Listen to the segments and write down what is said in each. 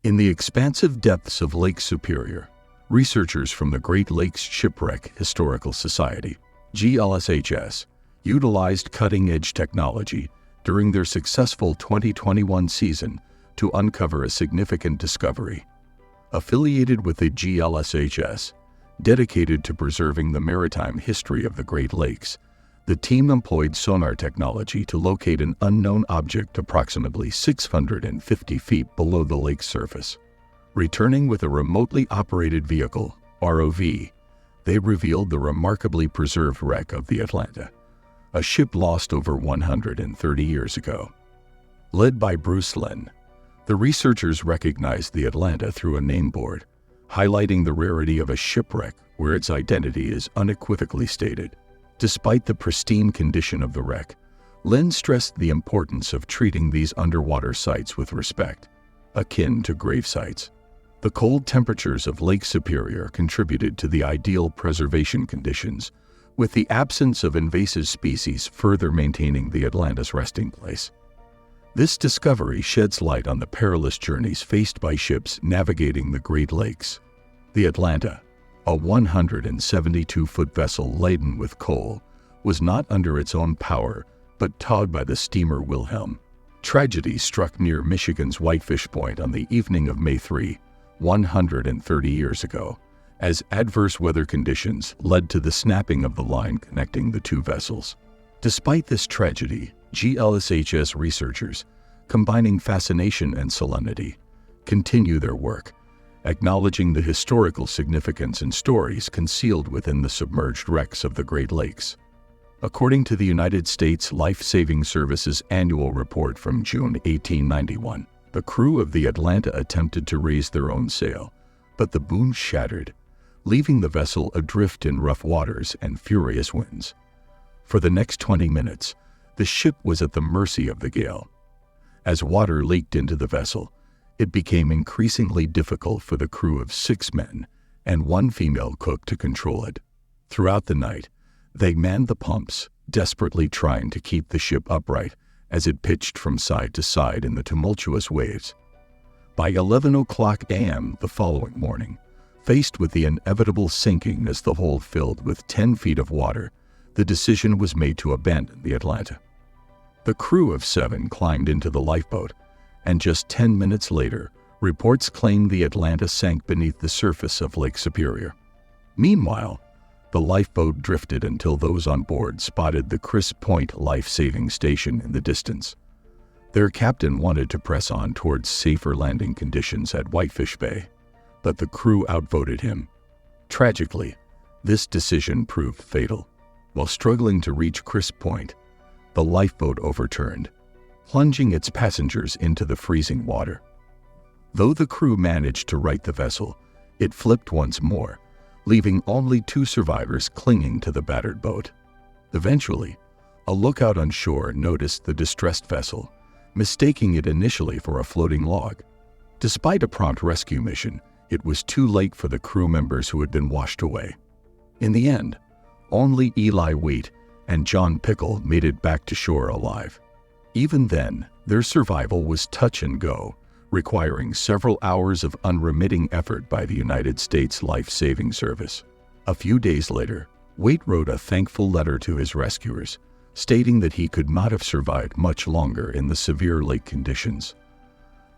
In the expansive depths of Lake Superior, researchers from the Great Lakes Shipwreck Historical Society, GLSHS, utilized cutting-edge technology during their successful 2021 season to uncover a significant discovery. Affiliated with the GLSHS, dedicated to preserving the maritime history of the Great Lakes, the team employed sonar technology to locate an unknown object approximately 650 feet below the lake's surface. Returning with a remotely operated vehicle, ROV, they revealed the remarkably preserved wreck of the Atlanta, a ship lost over 130 years ago. Led by Bruce Lynn, the researchers recognized the Atlanta through a name board, highlighting the rarity of a shipwreck where its identity is unequivocally stated. Despite the pristine condition of the wreck, Lynn stressed the importance of treating these underwater sites with respect, akin to grave sites. The cold temperatures of Lake Superior contributed to the ideal preservation conditions, with the absence of invasive species further maintaining the Atlanta's resting place. This discovery sheds light on the perilous journeys faced by ships navigating the Great Lakes. The Atlanta, a 172-foot vessel laden with coal, was not under its own power but towed by the steamer Wilhelm. Tragedy struck near Michigan's Whitefish Point on the evening of May 3, 130 years ago, as adverse weather conditions led to the snapping of the line connecting the two vessels. Despite this tragedy, GLSHS researchers, combining fascination and solemnity, continue their work, acknowledging the historical significance and stories concealed within the submerged wrecks of the Great Lakes. According to the United States Life-Saving Service's annual report from June 1891, the crew of the Atlanta attempted to raise their own sail, but the boom shattered, leaving the vessel adrift in rough waters and furious winds. For the next 20 minutes, the ship was at the mercy of the gale. As water leaked into the vessel, it became increasingly difficult for the crew of 6 men and 1 female cook to control it. Throughout the night, they manned the pumps, desperately trying to keep the ship upright as it pitched from side to side in the tumultuous waves. By 11 o'clock a.m. the following morning, faced with the inevitable sinking as the hold filled with 10 feet of water, the decision was made to abandon the Atlanta. The crew of 7 climbed into the lifeboat, and just 10 minutes later, reports claimed the Atlanta sank beneath the surface of Lake Superior. Meanwhile, the lifeboat drifted until those on board spotted the Crisp Point life-saving station in the distance. Their captain wanted to press on towards safer landing conditions at Whitefish Bay, but the crew outvoted him. Tragically, this decision proved fatal. While struggling to reach Crisp Point, the lifeboat overturned, plunging its passengers into the freezing water. Though the crew managed to right the vessel, it flipped once more, leaving only 2 survivors clinging to the battered boat. Eventually, a lookout on shore noticed the distressed vessel, mistaking it initially for a floating log. Despite a prompt rescue mission, it was too late for the crew members who had been washed away. In the end, only Eli Waite and John Pickle made it back to shore alive. Even then, their survival was touch and go, requiring several hours of unremitting effort by the United States Life-Saving Service. A few days later, Waite wrote a thankful letter to his rescuers, stating that he could not have survived much longer in the severe lake conditions.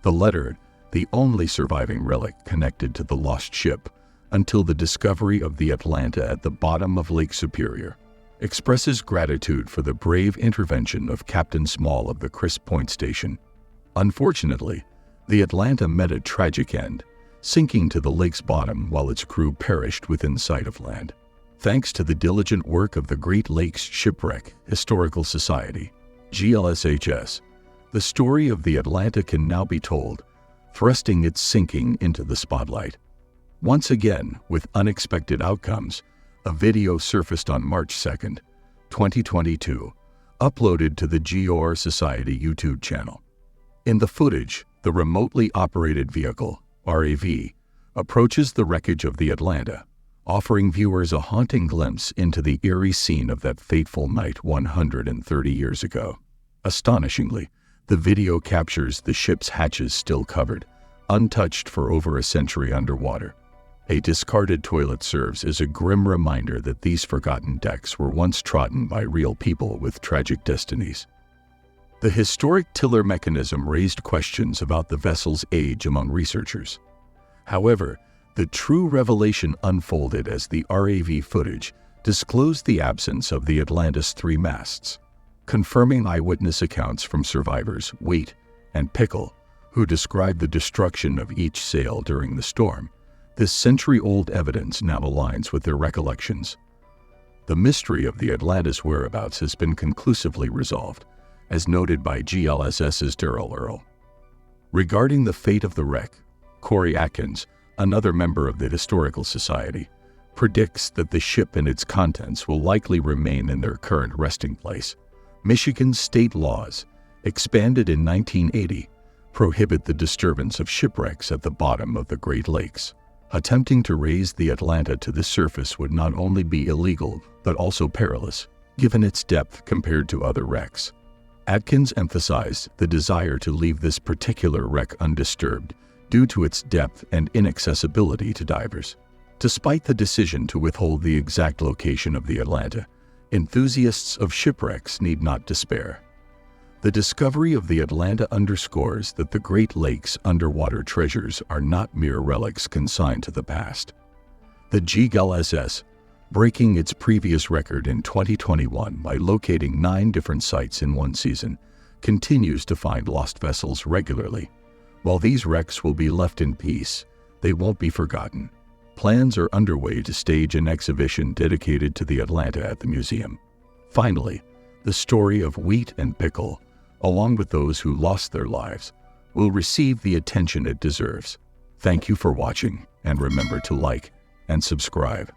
The letter, the only surviving relic connected to the lost ship until the discovery of the Atlanta at the bottom of Lake Superior, expresses gratitude for the brave intervention of Captain Small of the Crisp Point station. Unfortunately, the Atlanta met a tragic end, sinking to the lake's bottom while its crew perished within sight of land. Thanks to the diligent work of the Great Lakes Shipwreck Historical Society, GLSHS, the story of the Atlanta can now be told, thrusting its sinking into the spotlight. Once again, with unexpected outcomes, a video surfaced on March 2, 2022, uploaded to the GOR Society YouTube channel. In the footage, the remotely operated vehicle, RAV, approaches the wreckage of the Atlanta, offering viewers a haunting glimpse into the eerie scene of that fateful night 130 years ago. Astonishingly, the video captures the ship's hatches still covered, untouched for over a century underwater. A discarded toilet serves as a grim reminder that these forgotten decks were once trodden by real people with tragic destinies. The historic tiller mechanism raised questions about the vessel's age among researchers. However, the true revelation unfolded as the RAV footage disclosed the absence of the Atlantis' 3 masts, confirming eyewitness accounts from survivors Wheat and Pickle, who described the destruction of each sail during the storm. This century-old evidence now aligns with their recollections. The mystery of the Atlantis' whereabouts has been conclusively resolved, as noted by GLSS's Daryl Earl. Regarding the fate of the wreck, Corey Atkins, another member of the Historical Society, predicts that the ship and its contents will likely remain in their current resting place. Michigan's state laws, expanded in 1980, prohibit the disturbance of shipwrecks at the bottom of the Great Lakes. Attempting to raise the Atlanta to the surface would not only be illegal, but also perilous, given its depth compared to other wrecks. Atkins emphasized the desire to leave this particular wreck undisturbed due to its depth and inaccessibility to divers. Despite the decision to withhold the exact location of the Atlanta, enthusiasts of shipwrecks need not despair. The discovery of the Atlanta underscores that the Great Lakes' underwater treasures are not mere relics consigned to the past. The GLSS, breaking its previous record in 2021 by locating 9 different sites in one season, continues to find lost vessels regularly. While these wrecks will be left in peace, they won't be forgotten. Plans are underway to stage an exhibition dedicated to the Atlanta at the museum. Finally, the story of Wheat and Pickle, along with those who lost their lives, will receive the attention it deserves. Thank you for watching, and remember to like and subscribe.